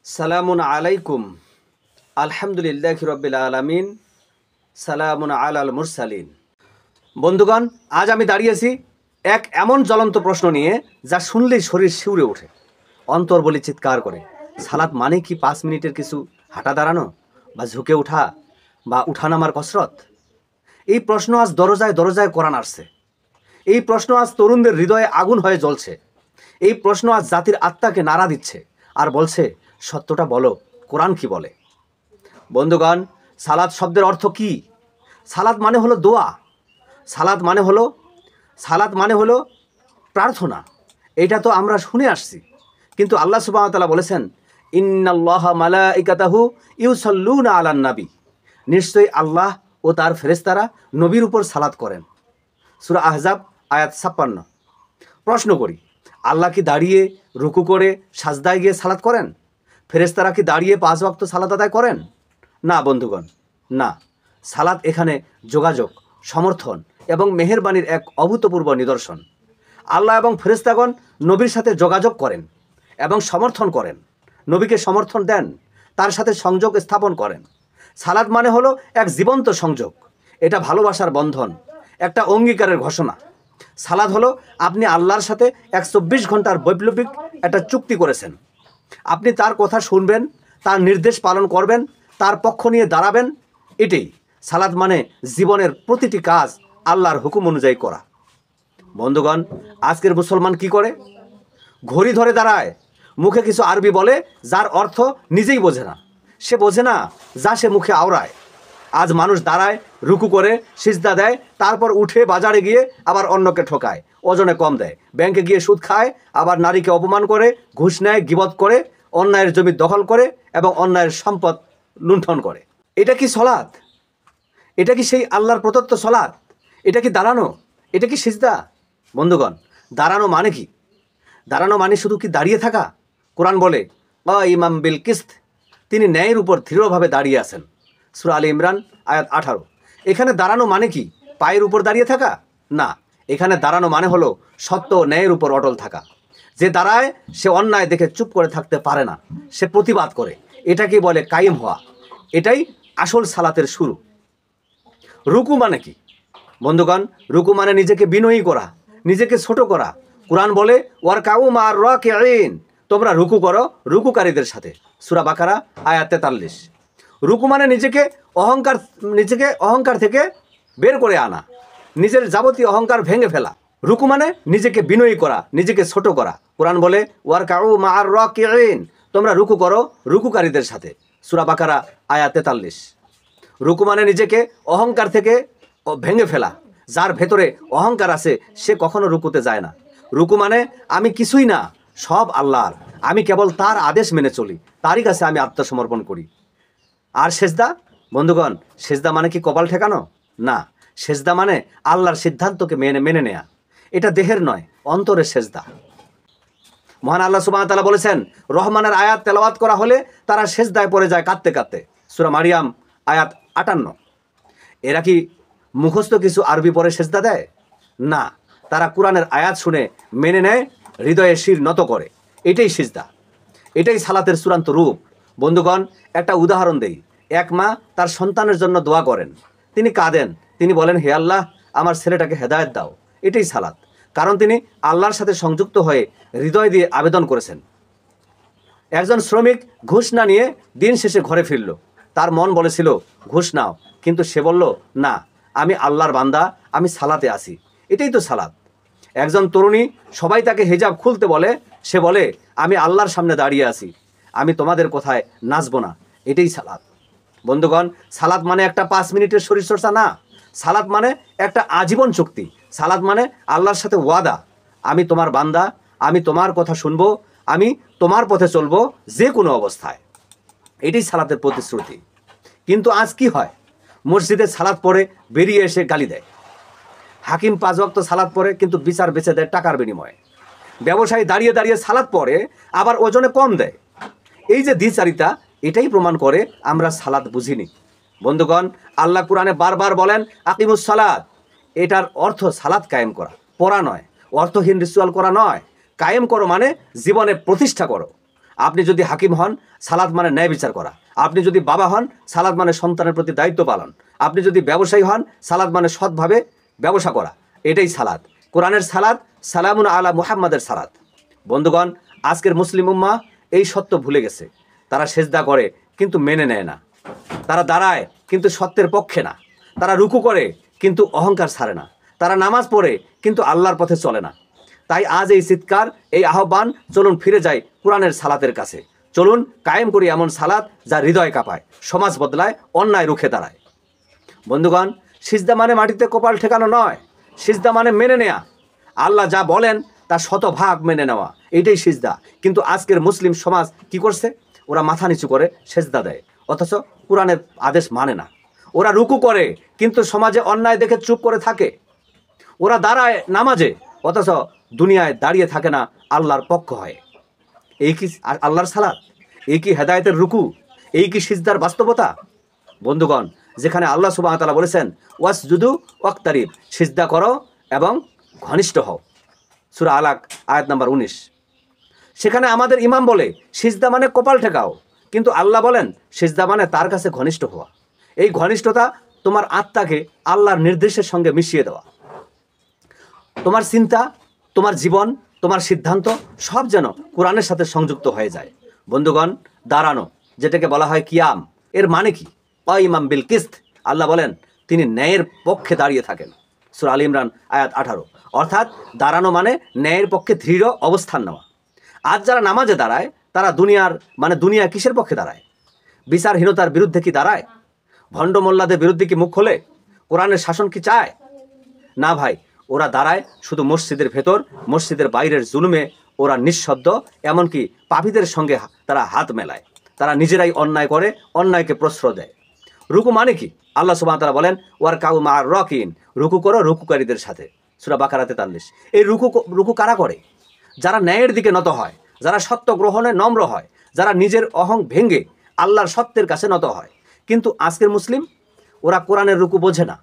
সালামুন আলাইকুম আলহামদুলিল্লাহি রাব্বিল আলামিন সালামুন আলাল মুরসালিন। বন্ধুগণ, আজ আমি দাঁড়িয়েছি এক এমন জ্বলন্ত প্রশ্ন নিয়ে যা শুনলেই শরীর শিউরে ওঠে, অন্তর বলি চিৎকার করে। সালাত মানে কি 5 মিনিটের কিছু হাঁটা দাঁড়ানো বা ঝুঁকে ওঠা বা উঠানামার কসরত? এই প্রশ্ন আজ দরজায় দরজায় কোরআন আসছে। এই প্রশ্ন আজ তরুণদের হৃদয়ে আগুন হয়ে জ্বলছে। এই প্রশ্ন আজ জাতির আত্মাকে নাড়া দিচ্ছে আর বলছে, সত্যটা বলো, কোরআন কি বলে? বন্ধুগণ, সালাত শব্দের অর্থ কি? সালাত মানে হলো দোয়া। সালাত মানে হলো প্রার্থনা। এটা তো আমরা শুনে আসছি, কিন্তু আল্লাহ সুবহানাহু ওয়া তাআলা বলেছেন, ইন্নাল্লাহা মালাইকাতাহু ইউসাল্লুনা আলান নবী। নিশ্চয়ই আল্লাহ ও তার ফেরেশতারা নবীর উপর সালাত করেন। সূরা আহজাব আয়াত 56। প্রশ্ন করি, আল্লাহ কি দাঁড়িয়ে রুকু করে সাজদায় গিয়ে সালাত করেন? ফেরেশতারা কি দাঁড়িয়ে 5 ওয়াক্ত সালাত আদায় করেন? না বন্ধুগণ, না। সালাত এখানে যোগাযোগ, সমর্থন এবং মেহেরবানির এক অভূতপূর্ব নিদর্শন। আল্লাহ এবং ফেরেশতাগণ নবীর সাথে যোগাযোগ করেন এবং সমর্থন করেন, নবীকে সমর্থন দেন, তার সাথে সংযোগ স্থাপন করেন। সালাত মানে হলো এক জীবন্ত সংযোগ। এটা ভালোবাসার বন্ধন, একটা অঙ্গীকারের ঘোষণা। সালাত হলো আপনি আল্লাহর সাথে 124 ঘন্টার বৈপ্লবিক একটা চুক্তি করেছেন। আপনি তার কথা শুনবেন, তার নির্দেশ পালন করবেন, তার পক্ষ নিয়ে দাঁড়াবেন। এটাই সালাত মানে জীবনের প্রতিটি কাজ আল্লাহর হুকুম অনুযায়ী করা। বন্ধুগণ, আজকের মুসলমান কি করে? ঘড়ি ধরে দাঁড়ায়, মুখে কিছু আরবি বলে যার অর্থ নিজেই বোঝে না। সে বোঝে না যা সে মুখে আওড়ায়। আজ মানুষ দাঁড়ায়, রুকু করে, সিজদা দেয়, তারপর উঠে বাজারে গিয়ে আবার অন্যকে ঠকায়, ওজনে কম দেয়, ব্যাংকে গিয়ে সুদ খায়, আবার নারীকে অপমান করে, ঘুষ নেয়, গীবত করে, অন্যায়ের জমি দখল করে এবং অন্যায়ের সম্পদ লুণ্ঠন করে। এটা কি সলাৎ? এটা কি সেই আল্লাহর প্রদত্ত সলাৎ? এটা কি দাঁড়ানো? এটা কি সিজদা? বন্ধুগণ, দাঁড়ানো মানে কি? দাঁড়ানো মানে শুধু কি দাঁড়িয়ে থাকা? কোরআন বলে, ইমাম বিল কিস্ত, তিনি ন্যায়ের উপর দৃঢ়ভাবে দাঁড়িয়ে আছেন। সূরা আলী ইমরান আয়াত 18। এখানে দাঁড়ানো মানে কি পায়ের উপর দাঁড়িয়ে থাকা? না, এখানে দাঁড়ানো মানে হলো সত্য ও ন্যায়ের উপর অটল থাকা। যে দাঁড়ায় সে অন্যায় দেখে চুপ করে থাকতে পারে না, সে প্রতিবাদ করে। এটাকে বলে কায়েম হওয়া। এটাই আসল সালাতের শুরু। রুকু মানে কি? বন্ধুগণ, রুকু মানে নিজেকে বিনয়ী করা, নিজেকে ছোট করা। কোরআন বলে, ওয়ারকাউ মা'র রাকিঈন, তোমরা রুকু করো রুকুকারীদের সাথে। সূরা বাকারা আয়াত 43। রুকু মানে নিজেকে অহংকার থেকে বের করে আনা, নিজের যাবতীয় অহংকার ভেঙে ফেলা। রুকু মানে নিজেকে বিনয়ী করা, নিজেকে ছোট করা। কোরআন বলে, ওয়ারকাউ মা'র রাকিঈন, তোমরা রুকু করো রুকুকারীদের সাথে। সূরা বাকারা আয়াত 43। রুকু মানে নিজেকে অহংকার থেকে ভেঙে ফেলা। যার ভেতরে অহংকার আছে সে কখনো রুকুতে যায় না। রুকু মানে আমি কিছুই না, সব আল্লাহর, আমি কেবল তার আদেশ মেনে চলি, তারই কাছে আমি আত্মসমর্পণ করি। আর সেজদা? বন্ধুগণ, সেজদা মানে কি কপাল ঠেকানো? না, সেজদা মানে আল্লাহর সিদ্ধান্তকে মেনে নেয়া। এটা দেহের নয়, অন্তরের সেজদা। মহান আল্লাহ সুবহানাহু ওয়া তাআলা বলেছেন, রহমানের আয়াত তেলাওয়াত করা হলে তারা সেজদায় পড়ে যায় কাঁদতে কাঁদতে। সূরা মারিয়াম আয়াত 58। এরা কি মুখস্থ কিছু আরবি পড়ে সেজদা দেয়? না, তারা কোরআনের আয়াত শুনে মেনে নেয়, হৃদয়ে শির নত করে। এটাই সিজদা, এটাই সালাতের চূড়ান্ত রূপ। বন্ধুগণ, একটা উদাহরণ দেই। এক মা তার সন্তানের জন্য দোয়া করেন, তিনি কাঁদেন, তিনি বলেন, হে আল্লাহ, আমার ছেলেটাকে হেদায়েত দাও। এটাই সালাত, কারণ তিনি আল্লাহর সাথে সংযুক্ত হয়ে হৃদয় দিয়ে আবেদন করেছেন। একজন শ্রমিক ঘুষ না নিয়ে দিন শেষে ঘরে ফিরল। তার মন বলেছিল ঘুষ নাও, কিন্তু সে বলল, না, আমি আল্লাহর বান্দা, আমি সালাতে আছি। এটাই তো সালাত। একজন তরুণী, সবাই তাকে হিজাব খুলতে বলে, সে বলে, আমি আল্লাহর সামনে দাঁড়িয়ে আছি, আমি তোমাদের কথায় নাচব না। এটাই সালাত। বন্ধুগণ, সালাত মানে একটা 5 মিনিটের শরীরচর্চা না, সালাত মানে একটা আজীবন চুক্তি। সালাত মানে আল্লাহর সাথে ওয়াদা, আমি তোমার বান্দা, আমি তোমার কথা শুনবো, আমি তোমার পথে চলবো যে কোনো অবস্থায়। এটাই সালাতের প্রতিশ্রুতি। কিন্তু আজ কি হয়? মসজিদে সালাত পড়ে বেরিয়ে এসে গালি দেয়। হাকিম 5 ওয়াক্ত সালাত পড়ে কিন্তু বিচার বেচে দেয় টাকার বিনিময়ে। ব্যবসায়ী দাঁড়িয়ে দাঁড়িয়ে সালাত পড়ে আবার ওজনে কম দেয়। এই যে দ্বিচারিতা, এটাই প্রমাণ করে আমরা সালাত বুঝিনি। বন্ধুগণ, আল্লাহ কোরআনে বারবার বলেন, আকিমুস সালাত। এটার অর্থ সালাত কায়েম করা, পড়া নয়, অর্থহীন রিচুয়াল করা নয়। কায়েম করো মানে জীবনে প্রতিষ্ঠা করো। আপনি যদি হাকিম হন, সালাত মানে ন্যায় বিচার করা। আপনি যদি বাবা হন, সালাত মানে সন্তানের প্রতি দায়িত্ব পালন। আপনি যদি ব্যবসায়ী হন, সালাত মানে সৎভাবে ব্যবসা করা। এটাই সালাত, কোরআনের সালাত, সালামুন আলা মুহাম্মাদের সালাত। বন্ধুগণ, আজকের মুসলিম উম্মাহ এই সত্য ভুলে গেছে। তারা সেজদা করে কিন্তু মেনে নেয় না, তারা দাঁড়ায় কিন্তু সত্যের পক্ষে না, তারা রুকু করে কিন্তু অহংকার ছাড়ে না, তারা নামাজ পড়ে কিন্তু আল্লাহর পথে চলে না। তাই আজ এই চিৎকার, এই আহ্বান, চলুন ফিরে যাই কোরআনের সালাতের কাছে। চলুন কায়েম করি এমন সালাত যা হৃদয় কাঁপায়, সমাজ বদলায়, অন্যায় রুখে দাঁড়ায়। বন্ধুগণ, সিজদা মানে মাটিতে কপাল ঠেকানো নয়, সিজদা মানে মেনে নেয়া। আল্লাহ যা বলেন তা শতভাগ মেনে নেওয়া, এইটাই সিজদা। কিন্তু আজকের মুসলিম সমাজ কি করছে? ওরা মাথা নিচু করে সেজদা দেয়, অথচ কোরআনের আদেশ মানে না। ওরা রুকু করে কিন্তু সমাজে অন্যায় দেখে চুপ করে থাকে। ওরা দাঁড়ায় নামাজে, অথচ দুনিয়ায় দাঁড়িয়ে থাকে না, আল্লাহর পক্ষ হয়। এই কি আল্লাহর সালাত? এই কি হেদায়েতের রুকু? এই কি সিজদার বাস্তবতা? বন্ধুগণ, যেখানে আল্লাহ সুবহানাহু ওয়া তাআলা বলেছেন ওয়াসজুদু ওয়াক্তারিব, সিজদা করো এবং ঘনিষ্ঠ হও, সূরা আলাক আয়াত নাম্বার 19। সেখানে আমাদের ইমাম বলে সিজদা মানে কপাল ঠেকাও, কিন্তু আল্লাহ বলেন সিজদা মানে তার কাছে ঘনিষ্ঠ হওয়া। এই ঘনিষ্ঠতা তোমার আত্মাকে আল্লাহর নির্দেশের সঙ্গে মিশিয়ে দেওয়া। তোমার চিন্তা, তোমার জীবন, তোমার সিদ্ধান্ত সব যেন কোরআনের সাথে সংযুক্ত হয়ে যায়। বন্ধুগণ, দাঁড়ানো, যেটাকে বলা হয় কিয়াম, এর মানে কি? ইমাম বিল কিস্ত, আল্লাহ বলেন তিনি ন্যায়ের পক্ষে দাঁড়িয়ে থাকেন, সূরা আল ইমরান আয়াত 18। অর্থাৎ দাঁড়ানো মানে ন্যায়ের পক্ষে দৃঢ় অবস্থান নেওয়া। আজ যারা নামাজে দাঁড়ায় তারা দুনিয়া কিসের পক্ষে দাঁড়ায়? বিচারহীনতার বিরুদ্ধে কি দাঁড়ায়? ভণ্ড মোল্লাদের বিরুদ্ধে কি মুখ খোলে? কোরআনের শাসন কি চায়? না ভাই, ওরা দাঁড়ায় শুধু মসজিদের ভেতর, মসজিদের বাইরের জুলুমে ওরা নিঃশব্দ, এমনকি পাপীদের সঙ্গে তারা হাত মেলায়। তারা নিজেরাই অন্যায় করে, অন্যায়কে প্রশ্রয় দেয়। রুকু মানে কি? আল্লাহ সুবহানাহু ওয়া তাআলা বলেন ওয়ার কাউ মা রাকিন, রুকু করো রুকুকারীদের সাথে, সূরা বাকারা 43। এই রুকু কারা করে? যারা ন্যায়ের দিকে নত হয়, যারা সত্য গ্রহণে নম্র হয়, যারা নিজের অহং ভেঙে আল্লাহর সত্যের কাছে নত হয়। কিন্তু আজকের মুসলিম, ওরা কোরআনের রুকু বোঝে না,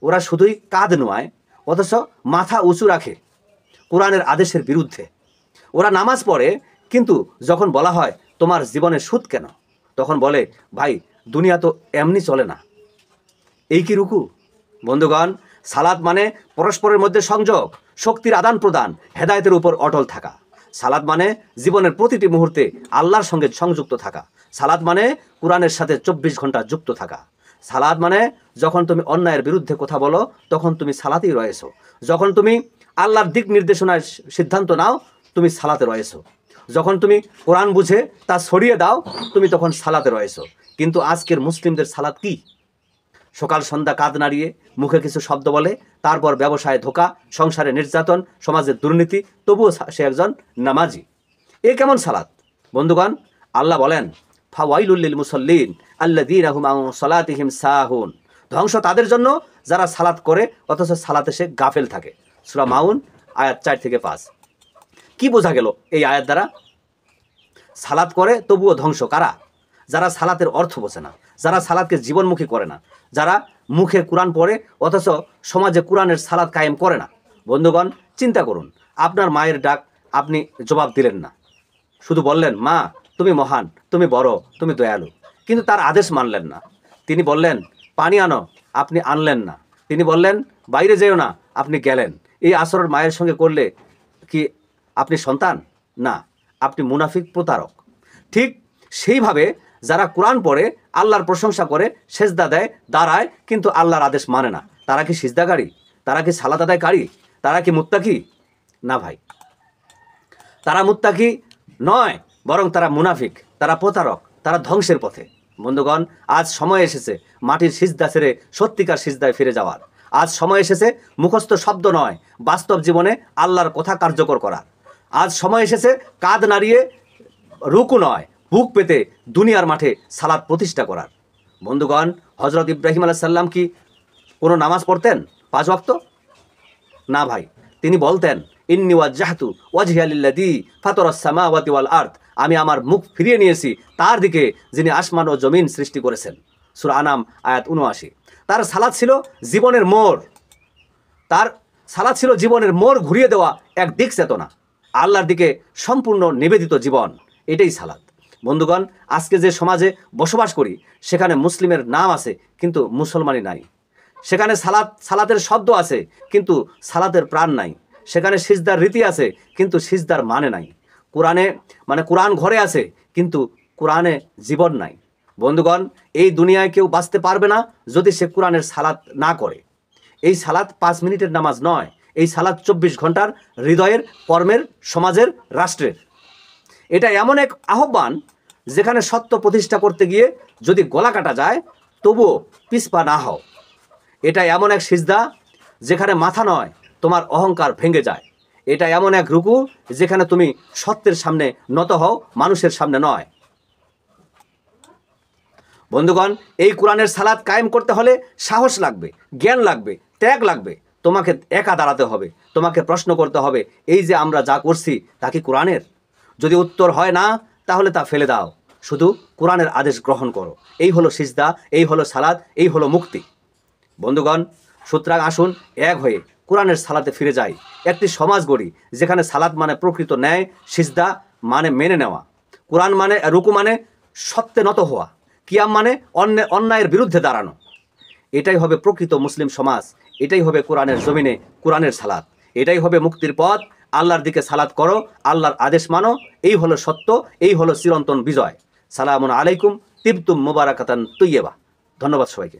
ওরা শুধুই কাঁধ নোয়ায়, অথচ মাথা উঁচু রাখে কোরআনের আদেশের বিরুদ্ধে। ওরা নামাজ পড়ে, কিন্তু যখন বলা হয় তোমার জীবনে সুদ কেন, তখন বলে ভাই দুনিয়া তো এমনি চলে না। এই কি রুকু? বন্ধুগণ, সালাত মানে পরস্পরের মধ্যে সংযোগ, শক্তির আদান প্রদান, হেদায়েতের উপর অটল থাকা। সালাত মানে জীবনের প্রতিটি মুহূর্তে আল্লাহর সঙ্গে সংযুক্ত থাকা। সালাত মানে কোরআনের সাথে 24 ঘন্টা যুক্ত থাকা। সালাত মানে যখন তুমি অন্যায়ের বিরুদ্ধে কথা বলো তখন তুমি সালাতেই রয়েছো, যখন তুমি আল্লাহর দিক নির্দেশনায় সিদ্ধান্ত নাও তুমি সালাতে রয়েছো, যখন তুমি কোরআন বুঝে তা ছড়িয়ে দাও তুমি তখন সালাতে রয়েছো। কিন্তু আজকের মুসলিমদের সালাত কি? সকাল সন্ধ্যা কাঁধ নাড়িয়ে মুখে কিছু শব্দ বলে, তারপর ব্যবসায় ধোঁকা, সংসারে নির্যাতন, সমাজের দুর্নীতি, তবুও সে একজন নামাজি। এ কেমন সালাত? বন্ধুগণ, আল্লাহ বলেন ফাওয়াইলুল লিল মুসাল্লিন আল্লাযীনা হুম আন সালাতিহিম সাহুন, ধ্বংস তাদের জন্য যারা সালাত করে অথচ সালাতে সে গাফেল থাকে, সূরা মাউন আয়াত 4 থেকে 5। কি বোঝা গেল এই আয়াত দ্বারা? সালাত করে তবুও ধ্বংস কারা? যারা সালাতের অর্থ বোঝে না, যারা সালাতকে জীবনমুখী করে না, যারা মুখে কোরআন পড়ে অথচ সমাজে কোরআনের সালাত কায়েম করে না। বন্ধুগণ, চিন্তা করুন, আপনার মায়ের ডাক আপনি জবাব দিলেন না, শুধু বললেন মা তুমি মহান, তুমি বড়, তুমি দয়ালু, কিন্তু তার আদেশ মানলেন না। তিনি বললেন পানি আনো, আপনি আনলেন না। তিনি বললেন বাইরে যেও না, আপনি গেলেন। এই আচরণ মায়ের সঙ্গে করলে কি আপনি সন্তান? না, আপনি মুনাফিক, প্রতারক। ঠিক সেইভাবে যারা কোরআন পড়ে, আল্লাহর প্রশংসা করে, সেজদা দেয়, দাঁড়ায়, কিন্তু আল্লাহর আদেশ মানে না, তারা কি সিজদাকারী? তারা কি সালাত আদায়কারী? তারা কি মুত্তাকি? না ভাই, তারা মুত্তাকি নয়, বরং তারা মুনাফিক, তারা প্রতারক, তারা ধ্বংসের পথে। বন্ধুগণ, আজ সময় এসেছে মাটির সিজদা ছেড়ে সত্যিকার সিজদায় ফিরে যাওয়ার। আজ সময় এসেছে মুখস্থ শব্দ নয়, বাস্তব জীবনে আল্লাহর কথা কার্যকর করার। আজ সময় এসেছে কাঁধ নাড়িয়ে, রুকু নয় বুক পেতে দুনিয়ার মাঠে সালাত প্রতিষ্ঠা করার। বন্ধুগণ, হজরত ইব্রাহিম আলাইহিস সালাম কি কোনো নামাজ পড়তেন 5 ওয়াক্ত? না ভাই, তিনি বলতেন ইন্নী ওয়াজ্জাহতু ওয়াজহিয়া লিল্লাযী ফাতারাস সামাওয়াতি ওয়াল আরদ, আমি আমার মুখ ফিরিয়ে নিয়েছি তার দিকে যিনি আসমান ও জমিন সৃষ্টি করেছেন, সূরা আনাম আয়াত 79। তার সালাত ছিল জীবনের মোড়, তার সালাত ছিল জীবনের মোড় ঘুরিয়ে দেওয়া এক দিক চেতনা, আল্লাহর দিকে সম্পূর্ণ নিবেদিত জীবন। এটাই সালাত। বন্ধুগণ, আজকে যে সমাজে বসবাস করি সেখানে মুসলিমের নাম আছে কিন্তু মুসলমানই নাই। সেখানে সালাতের শব্দ আছে কিন্তু সালাতের প্রাণ নাই। সেখানে সিজদার রীতি আছে কিন্তু সিজদার মানে নাই। কোরআন ঘরে আছে কিন্তু কোরআনে জীবন নাই। বন্ধুগণ, এই দুনিয়ায় কেউ বাঁচতে পারবে না যদি সে কোরআনের সালাত না করে। এই সালাত 5 মিনিটের নামাজ নয়, এই সালাত 24 ঘন্টার হৃদয়ের, কর্মের, সমাজের, রাষ্ট্রের। এটা এমন এক আহ্বান যেখানে সত্য প্রতিষ্ঠা করতে গিয়ে যদি গলা কাটা যায় তবুও পিছপা না হও। এটা এমন এক সিজদা যেখানে মাথা নয় তোমার অহংকার ভেঙে যায়। এটা এমন এক রুকু যেখানে তুমি সত্যের সামনে নত হও, মানুষের সামনে নয়। বন্ধুগণ, এই কোরআনের সালাত কায়েম করতে হলে সাহস লাগবে, জ্ঞান লাগবে, ত্যাগ লাগবে। তোমাকে একা দাঁড়াতে হবে, তোমাকে প্রশ্ন করতে হবে, এই যে আমরা যা করছি তা কি কোরআনের? যদি উত্তর হয় না তাহলে তা ফেলে দাও, শুধু কোরআনের আদেশ গ্রহণ করো। এই হলো সিজদা, এই হলো সালাত, এই হলো মুক্তি। বন্ধুগণ, সুতরাং আসুন এক হয়ে কোরআনের সালাতে ফিরে যাই। একটি সমাজ গড়ি যেখানে সালাত মানে প্রকৃত ন্যায়, সিজদা মানে মেনে নেওয়া, কোরআন মানে, রুকু মানে সত্যে নত হওয়া, কিয়াম মানে অন্যায়ের বিরুদ্ধে দাঁড়ানো। এটাই হবে প্রকৃত মুসলিম সমাজ, এটাই হবে কোরআনের জমিনে কোরআনের সালাত, এটাই হবে মুক্তির পথ। আল্লাহর দিকে সালাত করো, আল্লাহর আদেশ মানো, এই হলো সত্য, এই হলো চিরন্তন বিজয়। সালামুন আলাইকুম, তিবতুম মুবারাকাতান তৈয়বা। ধন্যবাদ সবাইকে।